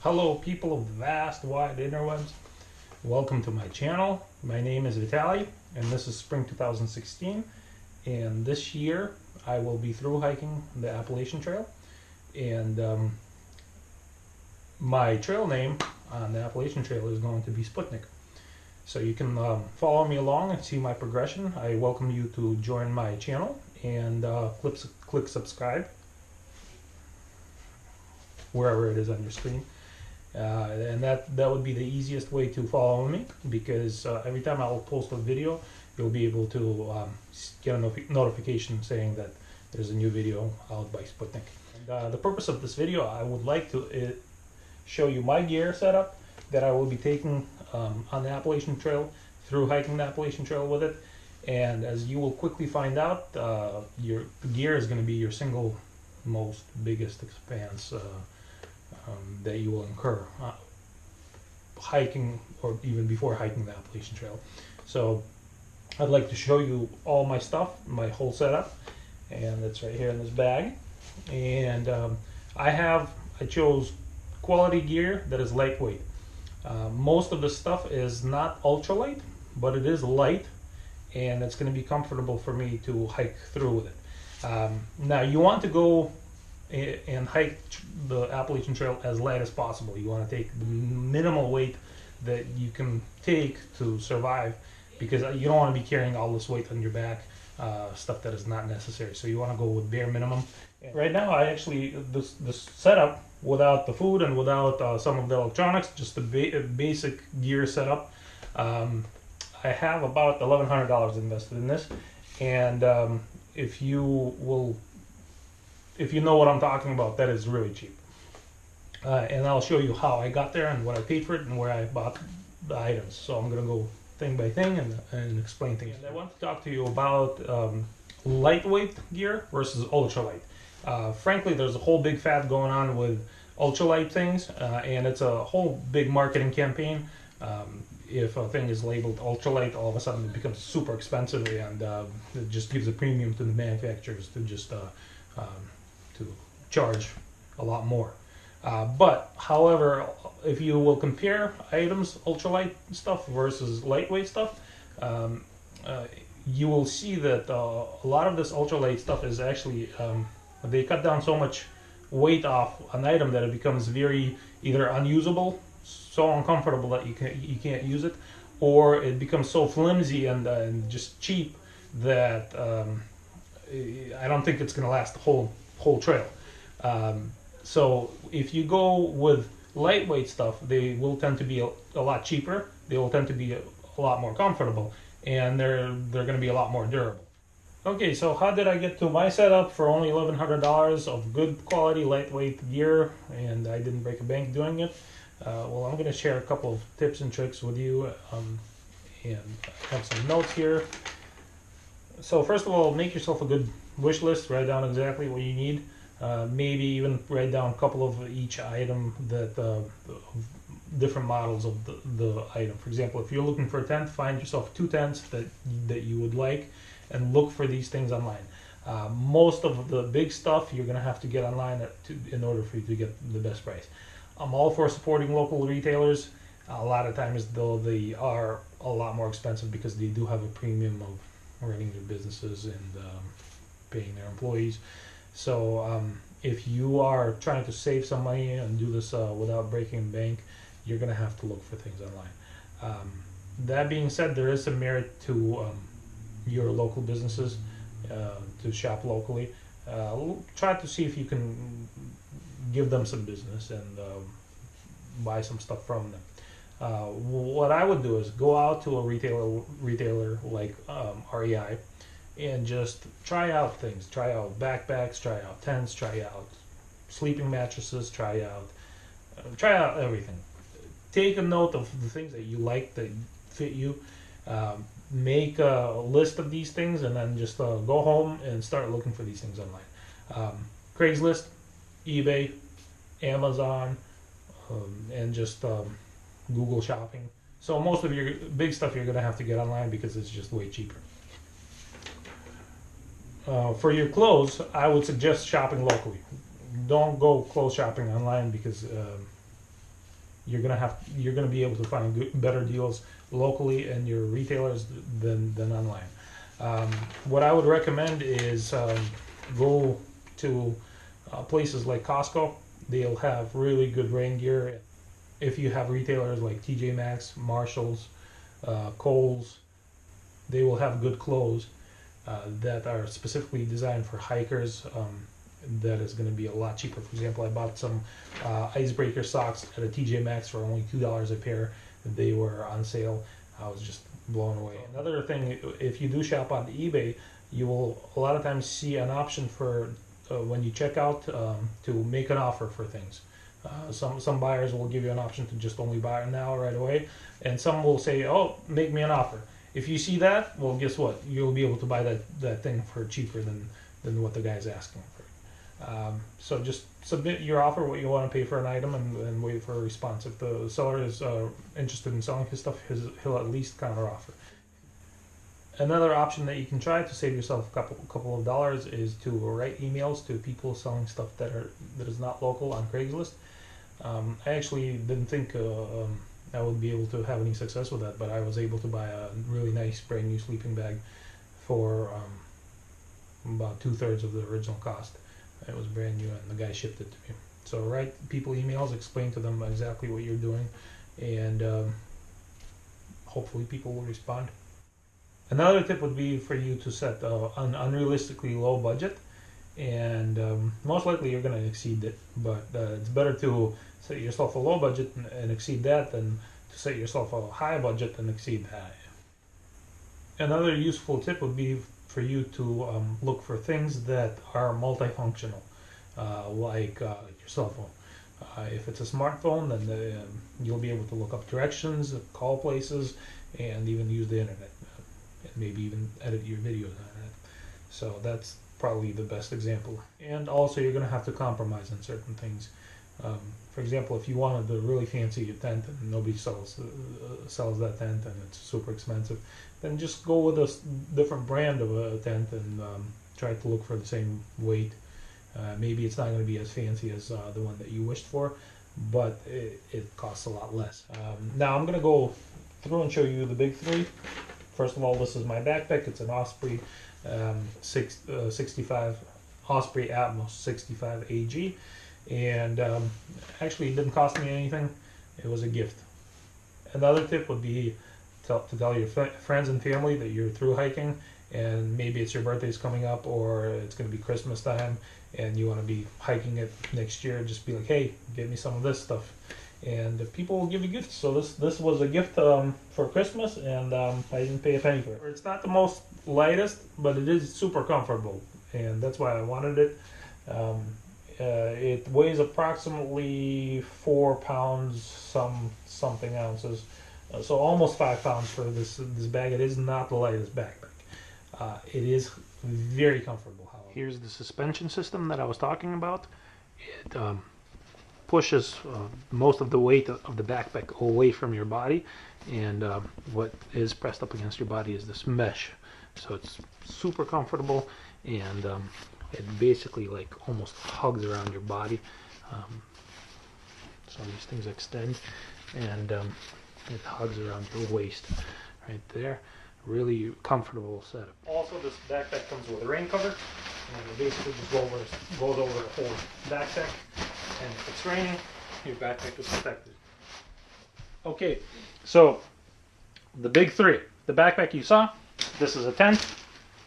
Hello people of the vast wide interwebs, welcome to my channel. My name is Vitaly and this is spring 2016, and this year I will be through hiking the Appalachian Trail, and my trail name on the Appalachian Trail is going to be Sputnik. So you can follow me along and see my progression. I welcome you to join my channel and click subscribe wherever it is on your screen. And that would be the easiest way to follow me, because every time I'll post a video, you'll be able to get a notification saying that there's a new video out by Sputnik. And the purpose of this video, I would like to show you my gear setup that I will be taking on the Appalachian Trail, through hiking the Appalachian Trail with it. And as you will quickly find out, the gear is going to be your single most biggest expense that you will incur hiking, or even before hiking the Appalachian Trail. So I'd like to show you all my stuff, my whole setup, and it's right here in this bag. And I chose quality gear that is lightweight. Most of the stuff is not ultralight, but it is light, and it's going to be comfortable for me to hike through with it. Now you want to go and hike the Appalachian Trail as light as possible. You want to take the minimal weight that you can take to survive, because you don't want to be carrying all this weight on your back, stuff that is not necessary. So you want to go with bare minimum. Right now, I actually, this setup without the food and without some of the electronics, just the basic gear setup, I have about $1,100 invested in this. And if you know what I'm talking about, that is really cheap. And I'll show you how I got there and what I paid for it and where I bought the items. So I'm going to go thing by thing and explain things. And I want to talk to you about lightweight gear versus ultralight. Frankly, there's a whole big fad going on with ultralight things, and it's a whole big marketing campaign. If a thing is labeled ultralight, all of a sudden it becomes super expensive, and it just gives a premium to the manufacturers to just to charge a lot more. But however, if you will compare items, ultralight stuff versus lightweight stuff, you will see that a lot of this ultralight stuff is actually, they cut down so much weight off an item that it becomes very either unusable, so uncomfortable that you can't use it, or it becomes so flimsy and just cheap that I don't think it's going to last the whole trail. So if you go with lightweight stuff, they will tend to be a lot cheaper. They will tend to be a lot more comfortable, and they're going to be a lot more durable. Okay, so how did I get to my setup for only $1,100 of good quality lightweight gear, and I didn't break a bank doing it? Well, I'm going to share a couple of tips and tricks with you, and I have some notes here. So first of all, make yourself a good wish list. Write down exactly what you need. Maybe even write down a couple of each item, that different models of the item. For example, if you're looking for a tent, find yourself 2 tents that you would like, and look for these things online. Most of the big stuff you're going to have to get online in order for you to get the best price. I'm all for supporting local retailers. A lot of times, though, they are a lot more expensive because they do have a premium of running their businesses and paying their employees. So if you are trying to save some money and do this without breaking the bank, you're going to have to look for things online. That being said, there is some merit to your local businesses, to shop locally. Try to see if you can give them some business and buy some stuff from them. What I would do is go out to a retailer like REI, and just try out things. Try out backpacks, try out tents, try out sleeping mattresses, try out everything. Take a note of the things that you like, that fit you. Make a list of these things, and then just go home and start looking for these things online. Craigslist, eBay, Amazon, and just Google shopping. So most of your big stuff you're going to have to get online because it's just way cheaper. For your clothes, I would suggest shopping locally. Don't go clothes shopping online, because you're gonna be able to find better deals locally and your retailers than online. What I would recommend is go to places like Costco. They'll have really good rain gear. If you have retailers like TJ Maxx, Marshalls, Kohl's, they will have good clothes that are specifically designed for hikers. That is going to be a lot cheaper. For example, I bought some icebreaker socks at a TJ Maxx for only $2 a pair. They were on sale. I was just blown away. Another thing, if you do shop on eBay, you will a lot of times see an option for when you check out to make an offer for things. Some buyers will give you an option to just only buy it now right away, and some will say, "Oh, make me an offer." If you see that, well, guess what? You'll be able to buy that thing for cheaper than what the guy's asking for. So just submit your offer, what you want to pay for an item, and wait for a response. If the seller is interested in selling his stuff, he'll at least counter offer. Another option that you can try to save yourself a couple of dollars is to write emails to people selling stuff that is not local on Craigslist. I actually didn't think I would be able to have any success with that, but I was able to buy a really nice brand new sleeping bag for about 2/3 of the original cost. It was brand new, and the guy shipped it to me. So write people emails, explain to them exactly what you're doing, and hopefully people will respond. Another tip would be for you to set an unrealistically low budget, and most likely you're going to exceed it, but it's better to set yourself a low budget and exceed that than to set yourself a high budget and exceed that. Another useful tip would be for you to look for things that are multifunctional, like your cell phone. If it's a smartphone, then you'll be able to look up directions, call places, and even use the internet. And maybe even edit your videos on it. So that's probably the best example. And also you're going to have to compromise on certain things. For example, if you wanted a really fancy tent and nobody sells that tent and it's super expensive, then just go with a different brand of a tent and try to look for the same weight. Maybe it's not going to be as fancy as the one that you wished for, but it costs a lot less. Now I'm going to go through and show you the big three. First of all, this is my backpack. It's an Osprey 65 Osprey Atmos 65 AG, and actually it didn't cost me anything. It was a gift. Another tip would be to tell your friends and family that you're through hiking, and maybe it's your birthday's coming up or it's going to be Christmas time and you want to be hiking it next year. Just be like, hey, get me some of this stuff, and people will give you gifts. So this was a gift for Christmas, and I didn't pay a penny for it. It's not the most lightest, but it is super comfortable, and that's why I wanted it. It weighs approximately 4 pounds something ounces, so almost 5 pounds for this bag. It is not the lightest backpack. It is very comfortable. Here's the suspension system that I was talking about. It pushes most of the weight of the backpack away from your body, and what is pressed up against your body is this mesh. So it's super comfortable, and it basically like almost hugs around your body. So these things extend, and it hugs around your waist right there. Really comfortable setup. Also, this backpack comes with a rain cover, and it basically just goes over the whole backpack, and if it's raining, your backpack is protected. Okay, so the big three. The backpack you saw, this is a tent.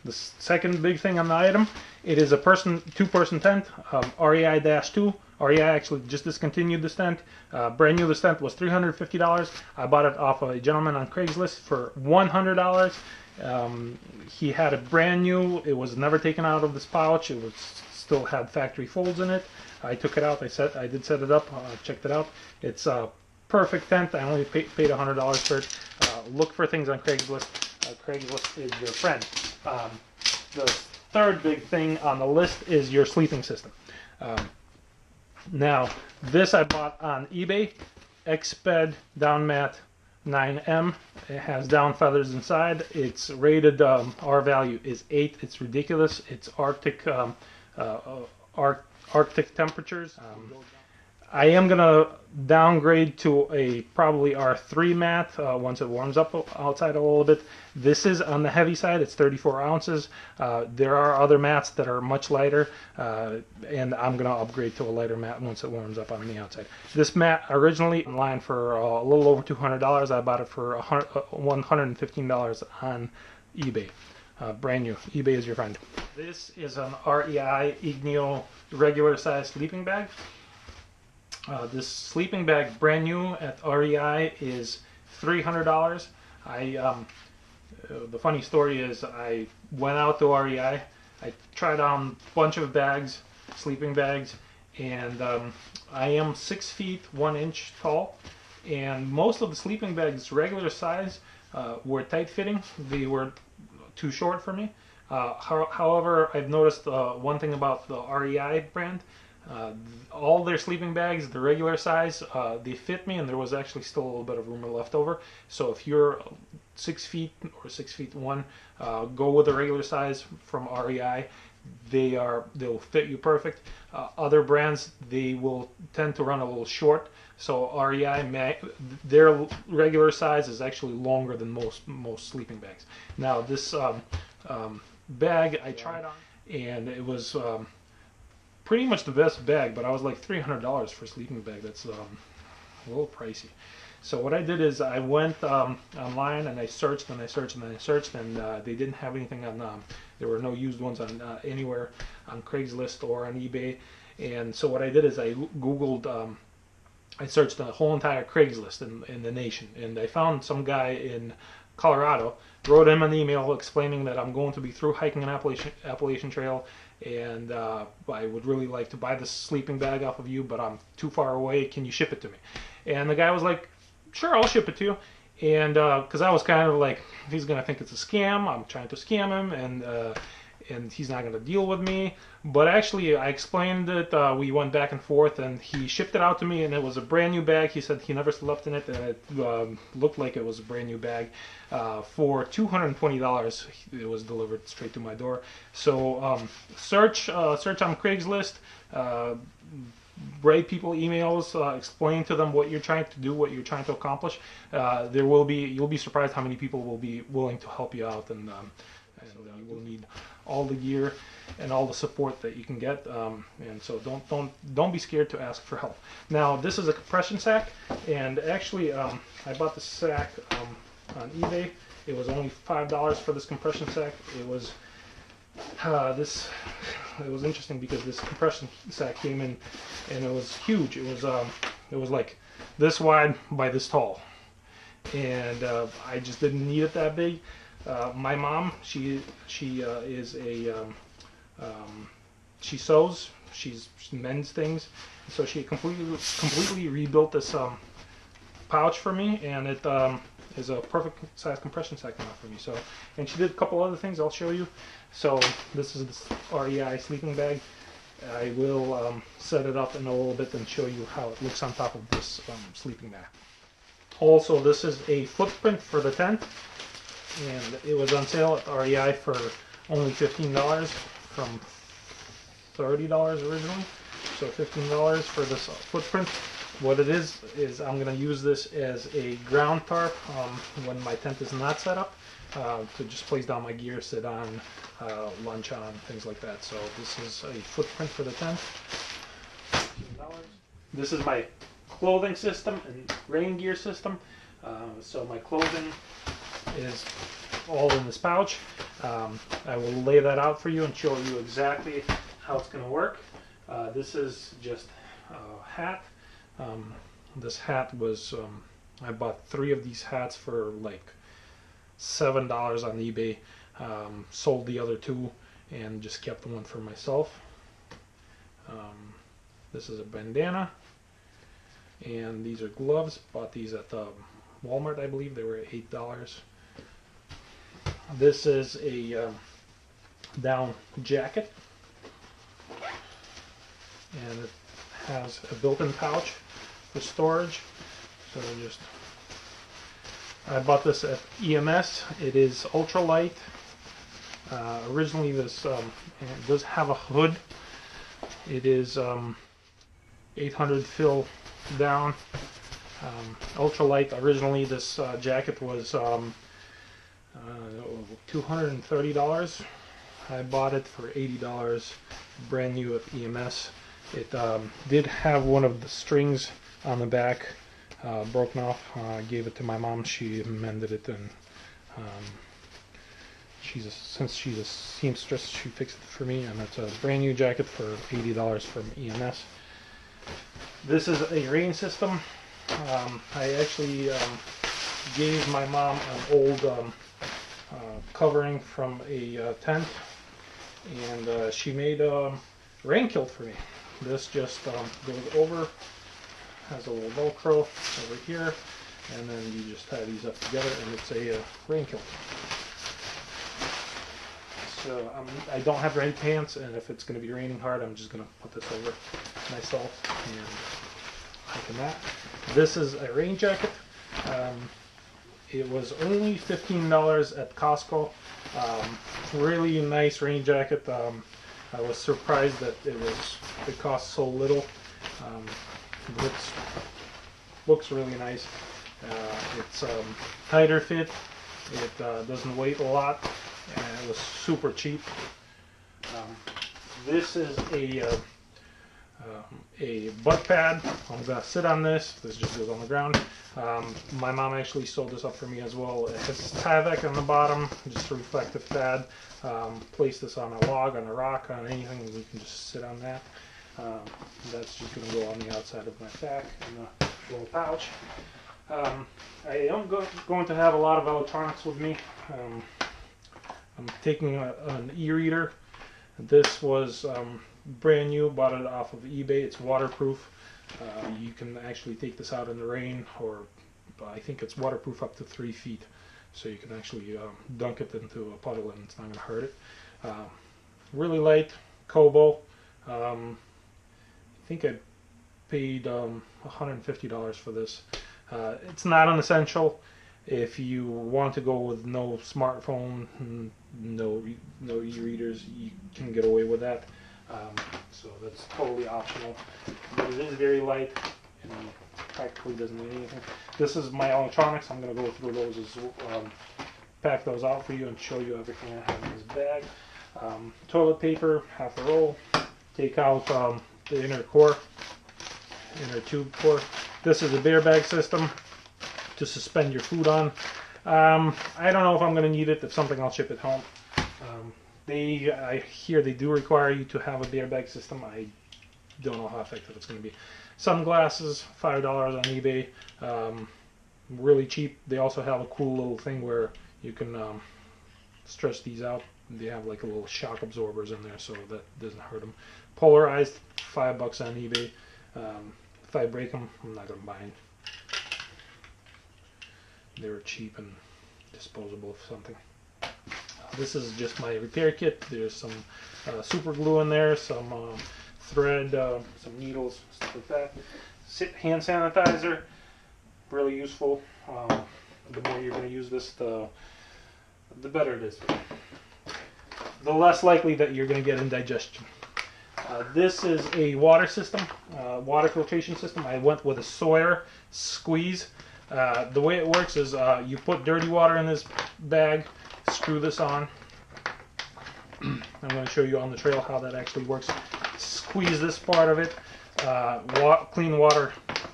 The second big thing on the item, it is a two-person tent, REI-2. REI actually just discontinued this tent. Brand new, this tent was $350. I bought it off a gentleman on Craigslist for $100. He had it brand new. It was never taken out of this pouch. It was still had factory folds in it. I took it out. I did set it up. Checked it out. It's a perfect tent. I only paid $100 for it. Look for things on Craigslist. Craigslist is your friend. The third big thing on the list is your sleeping system. Now, this I bought on eBay, Exped Down Mat 9M. It has down feathers inside. It's rated, R value is 8. It's ridiculous. It's Arctic temperatures. I am gonna downgrade to a probably R3 mat once it warms up outside a little bit. This is on the heavy side. It's 34 ounces. There are other mats that are much lighter, and I'm gonna upgrade to a lighter mat once it warms up on the outside. This mat originally online for a little over $200. I bought it for $115 on eBay. Brand new. eBay is your friend. This is an REI Igneo regular size sleeping bag. This sleeping bag, brand new at REI, is $300. The funny story is I went out to REI, I tried on a bunch of bags, sleeping bags, and I am 6 feet 1 inch tall, and most of the sleeping bags regular size were tight fitting. They were too short for me. However, I've noticed one thing about the REI brand. All their sleeping bags, the regular size, they fit me, and there was actually still a little bit of room left over. So if you're 6 feet or 6 feet 1, go with the regular size from REI. They'll fit you perfect. Other brands, they will tend to run a little short. So REI, their regular size is actually longer than most sleeping bags. Now this bag I tried on, and it was pretty much the best bag, but I was like $300 for a sleeping bag. That's a little pricey. So what I did is I went online and I searched and I searched and I searched, and they didn't have anything on. There were no used ones on anywhere on Craigslist or on eBay. And so what I did is I Googled. I searched the whole entire Craigslist in the nation, and I found some guy in Colorado. Wrote him an email explaining that I'm going to be through hiking an Appalachian Trail, and I would really like to buy this sleeping bag off of you, but I'm too far away. Can you ship it to me? And the guy was like, sure, I'll ship it to you. And because I was kind of like, he's gonna think it's a scam. I'm trying to scam him, and he's not gonna deal with me. But actually, I explained it. We went back and forth, and he shipped it out to me, and it was a brand new bag. He said he never slept in it, and it looked like it was a brand new bag. For $220, it was delivered straight to my door. So search on Craigslist. Write people emails, explain to them what you're trying to do, what you're trying to accomplish. You'll be surprised how many people will be willing to help you out, and you will need all the gear and all the support that you can get. And so don't be scared to ask for help. Now this is a compression sack, and actually I bought this sack on eBay. It was only $5 for this compression sack. It was it was interesting because this compression sack came in, and it was huge. It was like this wide by this tall, and I just didn't need it that big. My mom, she sews. She mends things, so she completely rebuilt this pouch for me, and it is a perfect size compression sack now for me. So, and she did a couple other things I'll show you. So this is this REI sleeping bag. I will set it up in a little bit and show you how it looks on top of this sleeping bag. Also, this is a footprint for the tent, and it was on sale at REI for only $15 from $30 originally. So $15 for this footprint. What it is I'm going to use this as a ground tarp when my tent is not set up, to just place down my gear, sit on, lunch on, things like that. So this is a footprint for the tent. $15. This is my clothing system and rain gear system. So my clothing is all in this pouch. I will lay that out for you and show you exactly how it's going to work. This is just a hat. This hat was, I bought 3 of these hats for like $7 on eBay. Sold the other 2 and just kept one for myself. This is a bandana, and these are gloves. Bought these at Walmart, I believe. They were $8. This is a down jacket, and it has a built-in pouch for storage. So I bought this at EMS. It is ultralight. Originally this it does have a hood. It 800 fill down. Ultralight. Originally this jacket was $230. I bought it for $80, brand new at EMS. It did have one of the strings on the back broken off. I gave it to my mom. She mended it, and since she's a seamstress, she fixed it for me, and it's a brand new jacket for $80 from EMS. This is a rain system. I actually gave my mom an old covering from a tent, and she made a rain kilt for me. This just goes over, has a little Velcro over here, and then you just tie these up together, and it's a rain kilt. So I don't have rain pants, and if it's going to be raining hard, I'm just going to put this over myself and hike in that. This is a rain jacket. It was only $15 at Costco. Really nice rain jacket. I was surprised that it cost so little. Looks really nice. It's tighter fit. It doesn't weigh a lot, and it was super cheap. This is a butt pad. I'm gonna sit on this. This just goes on the ground. My mom actually sewed this up for me as well. It has Tyvek on the bottom, just a reflective pad. Place this on a log, on a rock, on anything, and you can just sit on that. That's just going to go on the outside of my pack in a little pouch. I am going to have a lot of electronics with me. I'm taking an e-reader. This was brand new, bought it off of eBay. It's waterproof. You can actually take this out in the rain, or I think it's waterproof up to 3 feet. So you can actually dunk it into a puddle and it's not going to hurt it. Really light, Kobo. I think I paid $150 for this. It's not an essential. If you want to go with no smartphone, no e-readers, you can get away with that. So that's totally optional. But it is very light and practically doesn't need anything. This is my electronics. I'm going to go through those, pack those out for you and show you everything I have in this bag. Toilet paper, half a roll. Take out the inner tube core. This is a bear bag system to suspend your food on. I don't know if I'm going to need it. If something, I'll ship it home. I hear they do require you to have a bear bag system. I don't know how effective it's going to be. Sunglasses, $5 on eBay. Really cheap. They also have a cool little thing where you can stretch these out. They have like a little shock absorbers in there, so that doesn't hurt them. Polarized, $5 on eBay. If I break them, I'm not going to buy them. They were cheap and disposable of something. This is just my repair kit. There's some super glue in there, some thread, some needles, stuff like that. Hand sanitizer, really useful. The more you're going to use this, the better it is. The less likely that you're going to get indigestion. This is a water system, water filtration system. I went with a Sawyer squeeze. The way it works is you put dirty water in this bag, screw this on. I'm going to show you on the trail how that actually works. Squeeze this part of it. Clean water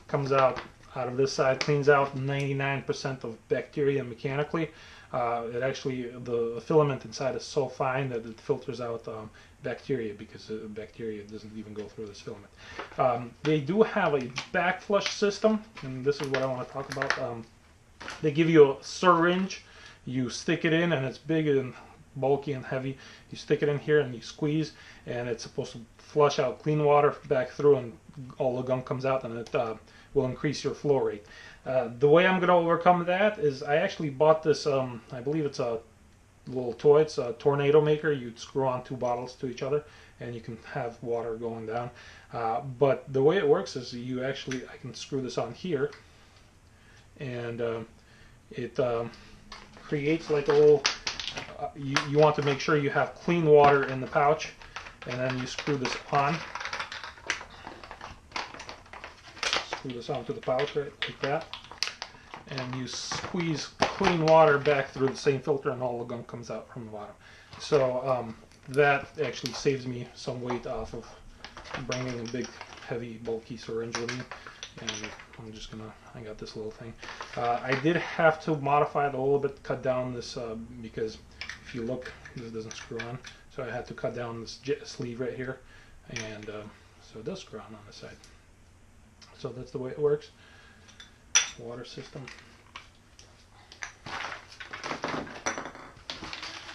comes out of this side, cleans out 99% of bacteria mechanically. It actually, the filament inside is so fine that it filters out bacteria, because bacteria doesn't even go through this filament. They do have a back flush system, and this is what I want to talk about. They give you a syringe. You stick it in, and it's big and bulky and heavy. You stick it in here and you squeeze, and it's supposed to flush out clean water back through, and all the gunk comes out, and it will increase your flow rate. The way I'm going to overcome that is I actually bought this, I believe it's a little toy. It's a tornado maker. You screw on 2 bottles to each other and you can have water going down. But the way it works is I can screw this on here, and it creates like a little, you want to make sure you have clean water in the pouch, and then you screw this on. screw this onto the pouch right like that, and you squeeze clean water back through the same filter, and all the gunk comes out from the bottom. So that actually saves me some weight off of bringing a big, heavy, bulky syringe with me. And I'm just gonna, I got this little thing. I did have to modify it a little bit, cut down this, because if you look, this doesn't screw on. So I had to cut down this sleeve right here. And so it does screw on the side. So that's the way it works. Water system.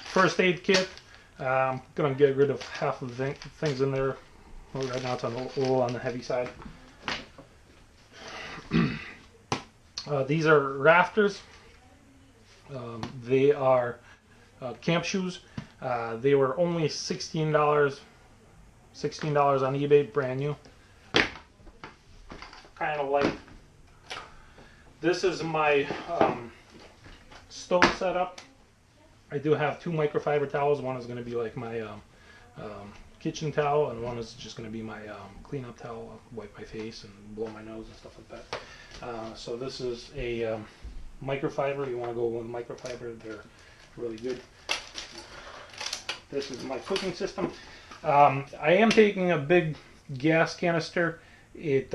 First aid kit. I'm gonna get rid of half of the things in there. Well, right now it's a little on the heavy side. These are rafters. They are camp shoes. They were only $16 on eBay, brand new. Kind of light. This is my stove setup. I do have 2 microfiber towels. One is going to be like my kitchen towel, and one is just going to be my cleanup towel. I'll wipe my face and blow my nose and stuff like that. So this is a microfiber. You want to go with microfiber, they're really good. This is my cooking system. I am taking a big gas canister. It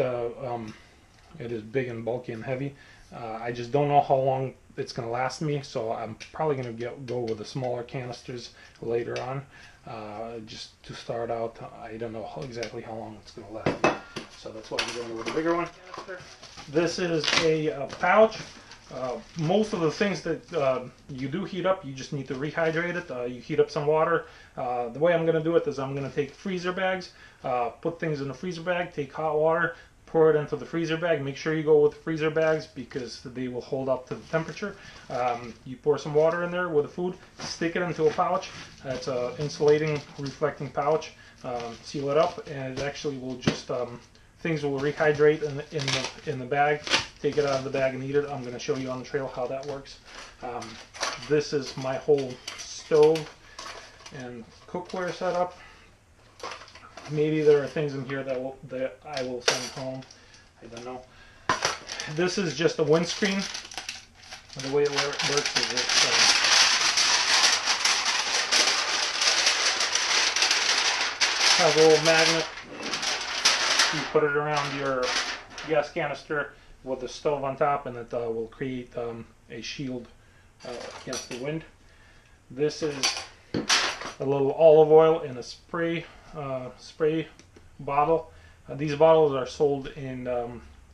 is big and bulky and heavy. I just don't know how long it's going to last me, so I'm probably going to go with the smaller canisters later on. Just to start out, I don't know exactly how long it's going to last me, so that's why I'm going with a bigger one. This is a pouch. Most of the things that you do heat up, you just need to rehydrate it. You heat up some water. The way I'm going to do it is I'm going to take freezer bags, put things in the freezer bag, take hot water, pour it into the freezer bag. Make sure you go with freezer bags because they will hold up to the temperature. You pour some water in there with the food, stick it into a pouch. It's an insulating, reflecting pouch. Seal it up, and it actually will just things will rehydrate in the bag. Take it out of the bag and eat it. I'm going to show you on the trail how that works. This is my whole stove and cookware setup. Maybe there are things in here that I will send home. I don't know. This is just a windscreen. The way it works is it has a little magnet. You put it around your gas canister with the stove on top, and it will create a shield against the wind. This is a little olive oil in a spray bottle. These bottles are sold in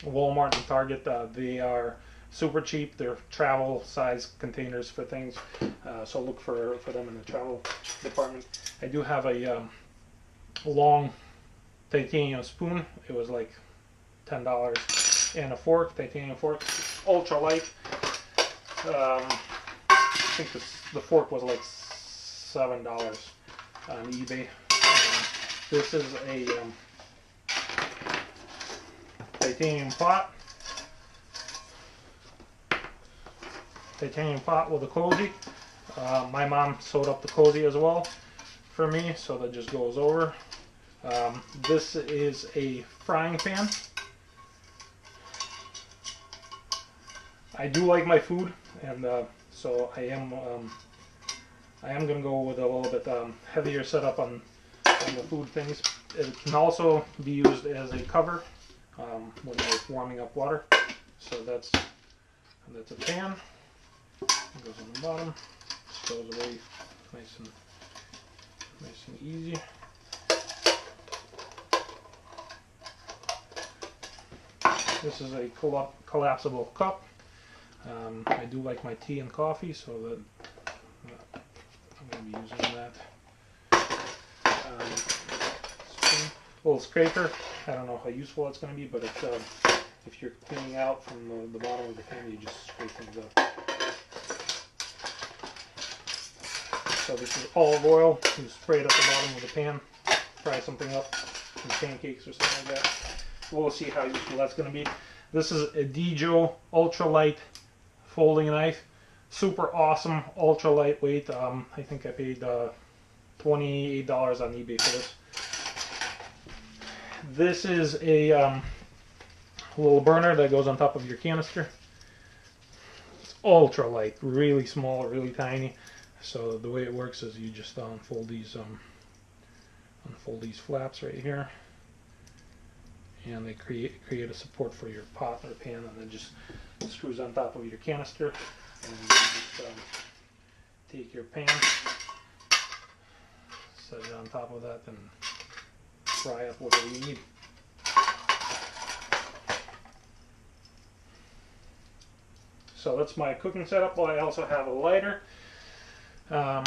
Walmart and Target. They are super cheap. They're travel size containers for things, so look for them in the travel department. I do have a long titanium spoon. It was like $10, and a fork, titanium fork, ultralight. I think the fork was like $7 on eBay. This is a titanium pot. Titanium pot with a cozy. My mom sewed up the cozy as well for me, so that just goes over. This is a frying pan. I do like my food, and so I am going to go with a little bit heavier setup on the food things. It can also be used as a cover when you're warming up water. So that's a pan. It goes on the bottom. Goes away nice and easy. This is a collapsible cup. I do like my tea and coffee, so that I'm going to be using that. Little scraper. I don't know how useful it's going to be, but it's, if you're cleaning out from the bottom of the pan, you just scrape things up. So this is olive oil. You spray it up the bottom of the pan. Fry something up, some pancakes or something like that. We'll see how useful that's going to be. This is a Dijo ultralight folding knife. Super awesome, ultra lightweight. I think I paid $28 on eBay for this. This is a little burner that goes on top of your canister. It's ultralight, really small, really tiny. So the way it works is you just unfold these flaps right here, and they create a support for your pot or pan, and then just screws on top of your canister. And you just take your pan, set it on top of that, and fry up whatever you need. So that's my cooking setup. Well, I also have a lighter, a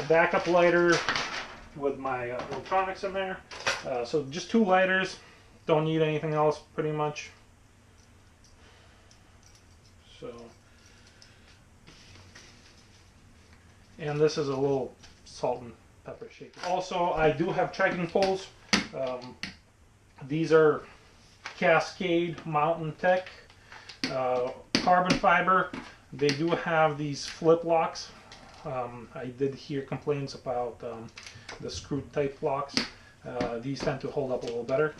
backup lighter with my electronics in there. So just 2 lighters. Don't need anything else, pretty much. So, and this is a little salt and pepper shaker. Also, I do have trekking poles. These are Cascade Mountain Tech carbon fiber. They do have these flip locks. I did hear complaints about the screw type locks. These tend to hold up a little better.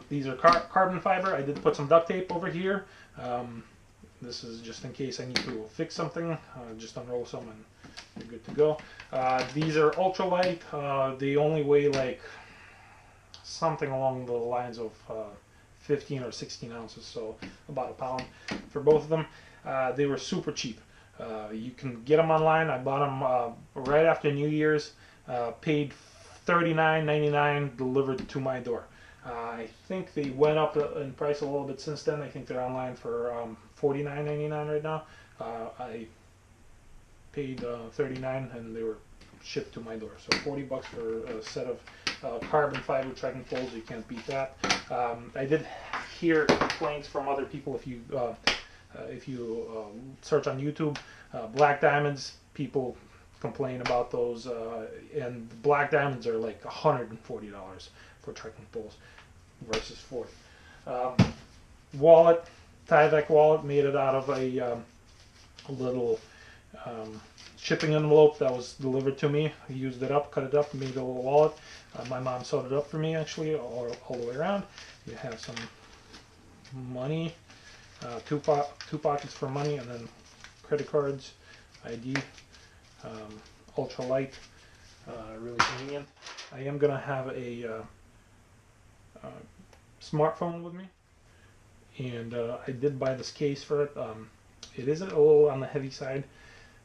These are carbon fiber. I did put some duct tape over here. This is just in case I need to fix something. Just unroll some and you're good to go. These are ultralight. They only weigh like something along the lines of 15 or 16 ounces, so about a pound for both of them. They were super cheap. You can get them online. I bought them right after New Year's. Paid $39.99 delivered to my door. I think they went up in price a little bit since then. I think they're online for $49.99 right now. I paid $39 and they were shipped to my door. So 40 bucks for a set of carbon fiber trekking poles. You can't beat that. I did hear complaints from other people. If you search on YouTube, black diamonds, people complain about those, and black diamonds are like $140 for trekking poles versus $40. Wallet, Tyvek wallet, made it out of a little shipping envelope that was delivered to me. I used it up, cut it up, made a little wallet. My mom sewed it up for me, actually, all the way around. You have some money, two pockets for money, and then credit cards, ID, ultralight, really convenient. I am gonna have a smartphone with me, and I did buy this case for it. It is a little on the heavy side.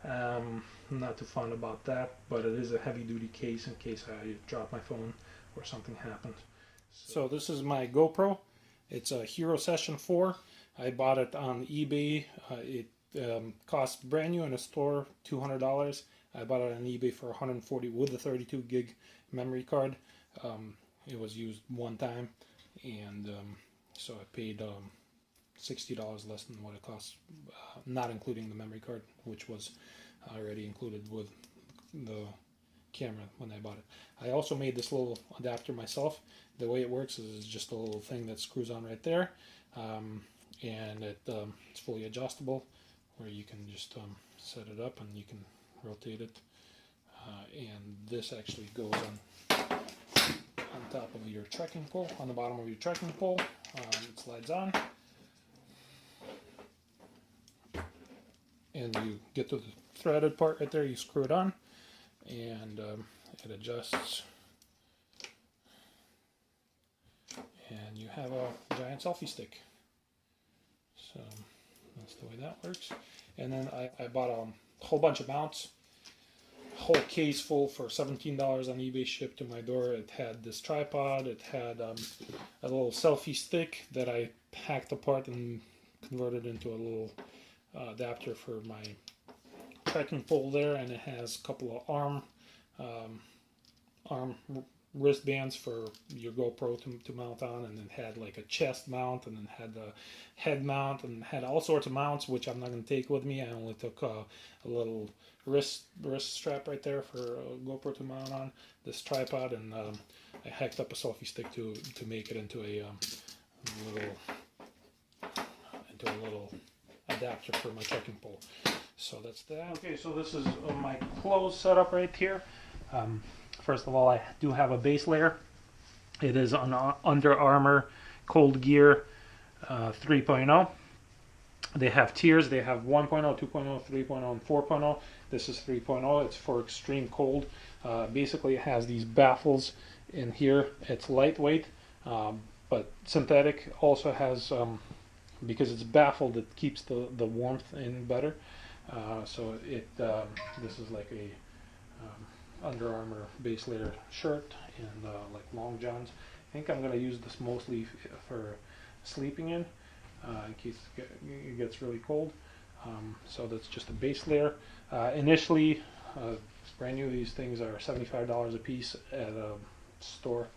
I'm not too fond about that, but it is a heavy-duty case in case I drop my phone or something happens. So this is my GoPro. It's a Hero Session 4. I bought it on eBay. It cost brand new in a store $200. I bought it on eBay for $140 with a 32 gig memory card. It was used one time, and so I paid $60 less than what it cost, not including the memory card, which was already included with the camera when I bought it. I also made this little adapter myself. The way it works is it's just a little thing that screws on right there, and it's fully adjustable, where you can just set it up and you can rotate it, and this actually goes on top of your trekking pole, on the bottom of your trekking pole. It slides on, and you get to the threaded part right there, you screw it on, and it adjusts, and you have a giant selfie stick. So that's the way that works. And then I bought a whole bunch of mounts, whole case full for $17 on eBay, shipped to my door. It had this tripod, it had a little selfie stick that I hacked apart and converted into a little adapter for my trekking pole there, and it has a couple of arm wristbands for your GoPro to mount on, and then had like a chest mount, and then had the head mount, and had all sorts of mounts, which I'm not going to take with me. I only took a little wrist strap right there for a GoPro to mount on, this tripod, and I hacked up a selfie stick to make it into a little adapter for my trekking pole. So that's that. Okay, so this is my clothes setup right here. First of all, I do have a base layer. It is an Under Armour Cold Gear 3.0. They have tiers. They have 1.0, 2.0, 3.0, and 4.0. This is 3.0. It's for extreme cold. Basically, it has these baffles in here. It's lightweight, but synthetic. Also has, because it's baffled, it keeps the warmth in better. So this is like a Under Armour base layer shirt and like long johns. I think I'm going to use this mostly for sleeping in case it gets really cold. So that's just a base layer. Initially, it's brand new. These things are $75 a piece at a store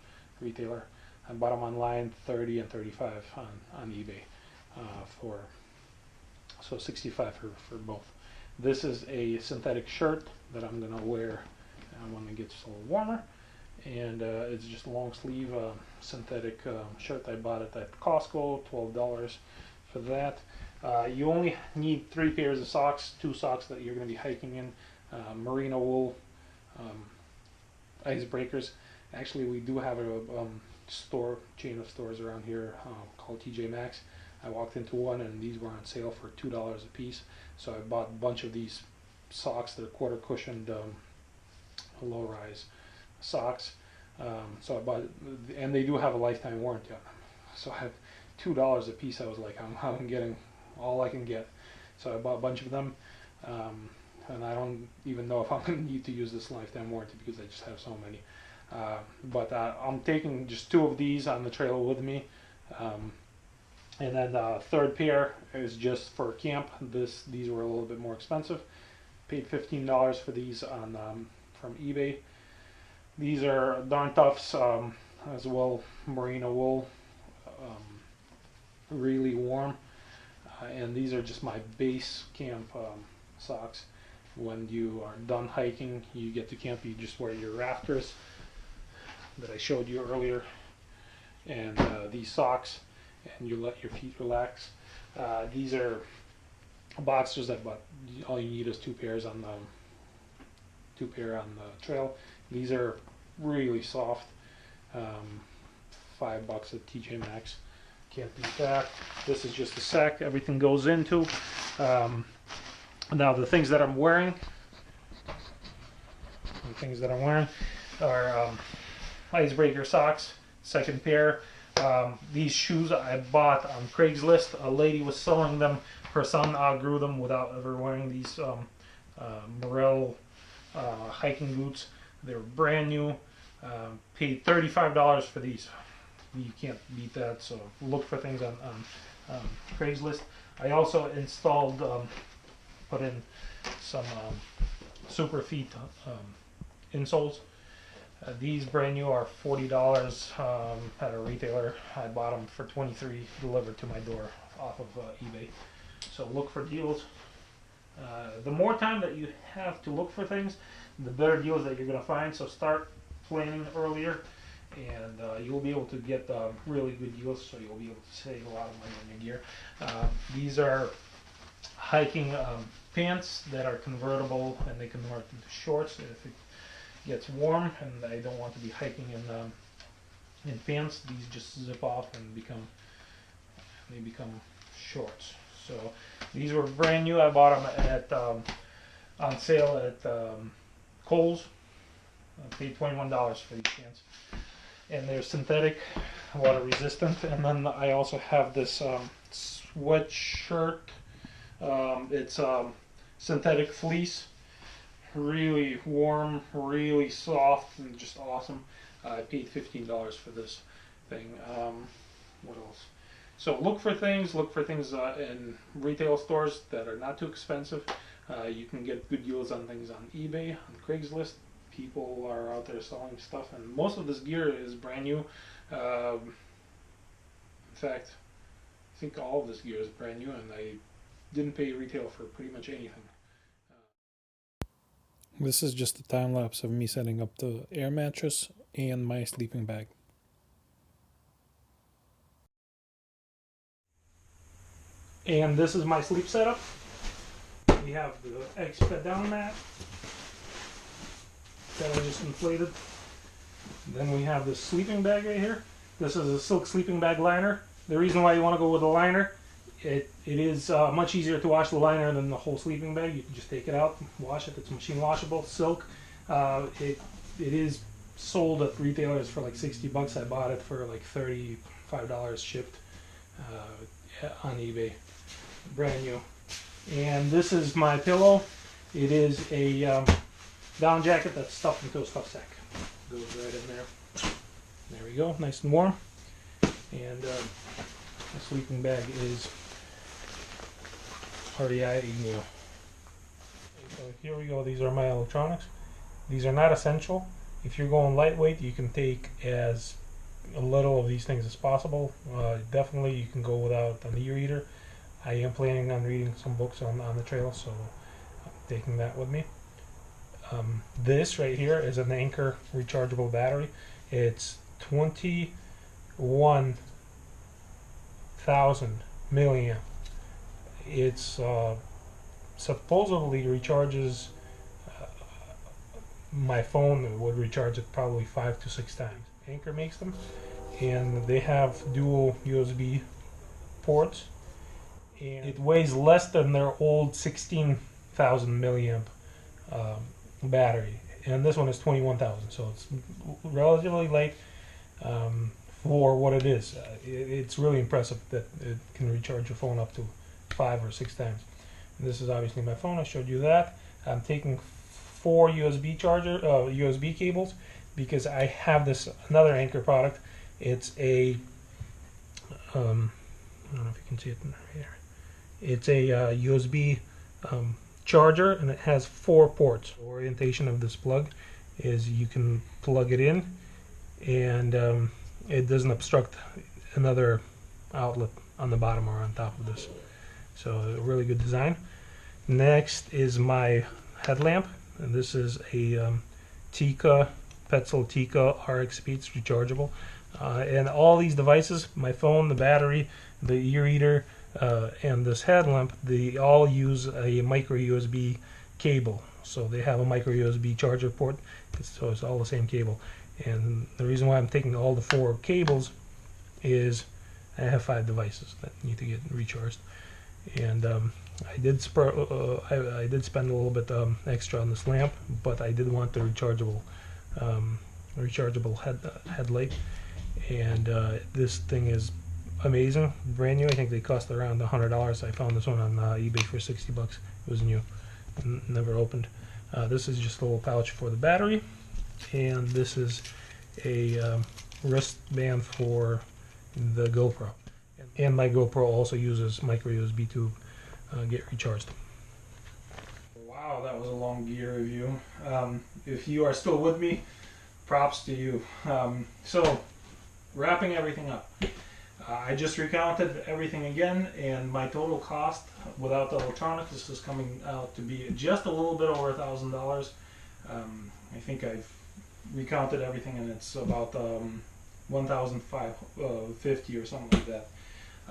retailer. I bought them online, 30 and 35 on eBay so 65 for both. This is a synthetic shirt that I'm gonna wear when it gets a little warmer, and it's just a long sleeve synthetic shirt. I bought it at Costco, $12 for that. You only need 3 pairs of socks, 2 socks that you're going to be hiking in, merino wool icebreakers. Actually, we do have a chain of stores around here called TJ Maxx. I walked into one and these were on sale for $2 a piece. So I bought a bunch of these socks. They're quarter cushioned low-rise socks. So I bought, and they do have a lifetime warranty on them. So I have $2 a piece. I was like, I'm getting all I can get. So I bought a bunch of them. And I don't even know if I'm going to need to use this lifetime warranty because I just have so many. But I'm taking just 2 of these on the trail with me. And then the third pair is just for camp. These were a little bit more expensive. Paid $15 for these on from eBay. These are Darn Toughs as well, merino wool, really warm. And these are just my base camp socks. When you are done hiking, you get to camp, you just wear your rafters that I showed you earlier, and these socks, and you let your feet relax. These are boxers that, but all you need is 2 pairs on the 2 pair on the trail. These are really soft. $5 at TJ Maxx. Can't beat that. This is just a sack everything goes into. Now the things that I'm wearing, are icebreaker socks, second pair. These shoes I bought on Craigslist. A lady was selling them. Her son outgrew them without ever wearing these Morel hiking boots. They were brand new. Paid $35 for these. You can't beat that, so look for things on Craigslist. I also installed, put in some Super Feet insoles. These brand new are $40 at a retailer. I bought them for $23 delivered to my door off of eBay. So look for deals. The more time that you have to look for things, the better deals that you're going to find. So start planning earlier, and you'll be able to get really good deals, so you'll be able to save a lot of money on your gear. These are hiking pants that are convertible, and they convert into shorts if it gets warm and I don't want to be hiking in pants. These just zip off and become shorts. So these were brand new. I bought them at on sale at Kohl's. I paid $21 for these pants, and they're synthetic, water resistant. And then I also have this sweatshirt. It's synthetic fleece, really warm, really soft, and just awesome. I paid $15 for this thing. What else? So look for things in retail stores that are not too expensive. You can get good deals on things on eBay, on Craigslist. People are out there selling stuff, and most of this gear is brand new. In fact, I think all of this gear is brand new, and I didn't pay retail for pretty much anything. This is just a time lapse of me setting up the air mattress and my sleeping bag. And this is my sleep setup. We have the X-Bed down mat that I just inflated. Then we have this sleeping bag right here. This is a silk sleeping bag liner. the reason why you want to go with a liner, it is much easier to wash the liner than the whole sleeping bag. You can just take it out, wash it. It's machine washable, silk. It is sold at retailers for like 60 bucks. I bought it for like $35 shipped on eBay, brand new. And this is my pillow. It is a down jacket that's stuffed into a stuff sack. Goes right in there. There we go, nice and warm. And the sleeping bag is RDI new. So here we go, these are my electronics. These are not essential. If you're going lightweight, you can take as little of these things as possible. Definitely you can go without an e-reader. I am planning on reading some books on the trail, so I'm taking that with me. This right here is an Anchor rechargeable battery. It's 21,000 milliamp. It's supposedly recharges my phone. It would recharge it probably 5 to 6 times. Anchor makes them, and they have dual USB ports, and it weighs less than their old 16,000 milliamp battery, and this one is 21,000, so it's relatively light for what it is. It's really impressive that it can recharge your phone up to 5 or 6 times. And this is obviously my phone. I showed you that. I'm taking 4 USB cables, because I have this another Anchor product. It's a I don't know if you can see it here. It's a USB charger, and it has 4 ports. The orientation of this plug is you can plug it in, and it doesn't obstruct another outlet on the bottom or on top of this. So a really good design. Next is my headlamp, and this is a Petzl Tika RX Speeds rechargeable. And all these devices, my phone, the battery, the e-reader, and this headlamp, they all use a micro USB cable. So they have a micro USB charger port, so it's all the same cable. And the reason why I'm taking all the 4 cables is I have 5 devices that need to get recharged. And I did spend a little bit extra on this lamp, but I did want the rechargeable headlight. And this thing is amazing, brand new. I think they cost around $100. I found this one on eBay for 60 bucks. It was new, never opened. This is just a little pouch for the battery, and this is a wristband for the GoPro. And my GoPro also uses micro USB to get recharged. Wow, that was a long gear review. If you are still with me, props to you. So, wrapping everything up. I just recounted everything again, and my total cost without the electronics, this is coming out to be just a little bit over $1,000. I think I've recounted everything, and it's about $1,550 or something like that.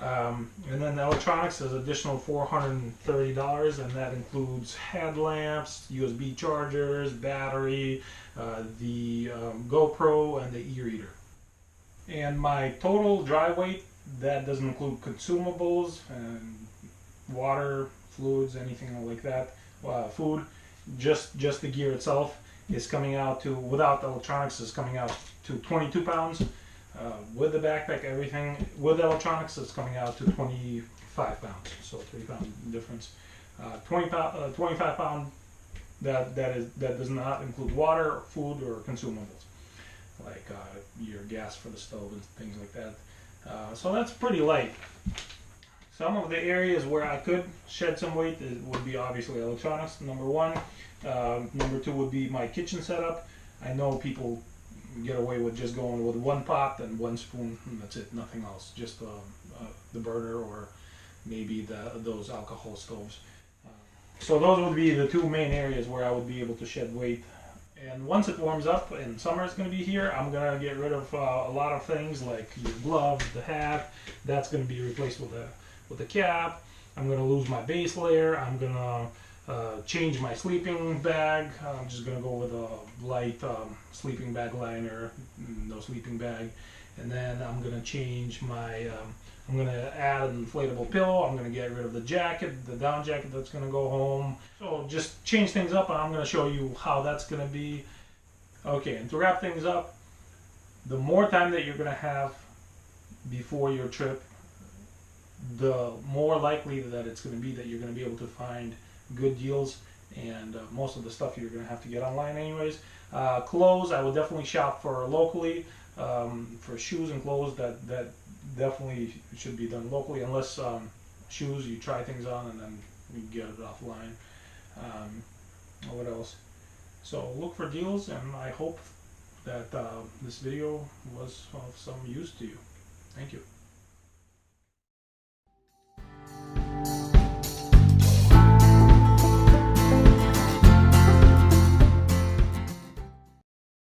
And then the electronics is additional $430, and that includes headlamps, USB chargers, battery, the GoPro, and the e-reader. And my total dry weight, that doesn't include consumables and water, fluids, anything like that, food, just the gear itself is coming out to, without the electronics, is coming out to 22 pounds. With the backpack, everything, with the electronics, it's coming out to 25 pounds, so 3 pound difference. 25 pound, that does not include water, food, or consumables, like your gas for the stove and things like that. So that's pretty light. Some of the areas where I could shed some weight would be obviously electronics, number 1. Number 2 would be my kitchen setup. I know people get away with just going with 1 pot and 1 spoon, and that's it, nothing else. Just the burner, or maybe those alcohol stoves. So those would be the 2 main areas where I would be able to shed weight. And once it warms up and summer is going to be here, I'm going to get rid of a lot of things like your gloves, the hat. That's going to be replaced with a cap. I'm going to lose my base layer. I'm going to change my sleeping bag. I'm just gonna go with a light sleeping bag liner, no sleeping bag. And then I'm gonna change my, I'm gonna add an inflatable pillow. I'm gonna get rid of the jacket, the down jacket that's gonna go home. So just change things up, and I'm gonna show you how that's gonna be. Okay, and to wrap things up, the more time that you're gonna have before your trip, the more likely that it's gonna be that you're gonna be able to find good deals, and most of the stuff you're gonna have to get online anyways. Clothes, I would definitely shop for locally. For shoes and clothes, that definitely should be done locally, unless shoes you try things on and then you get it offline. What else? So look for deals, and I hope that this video was of some use to you. Thank you.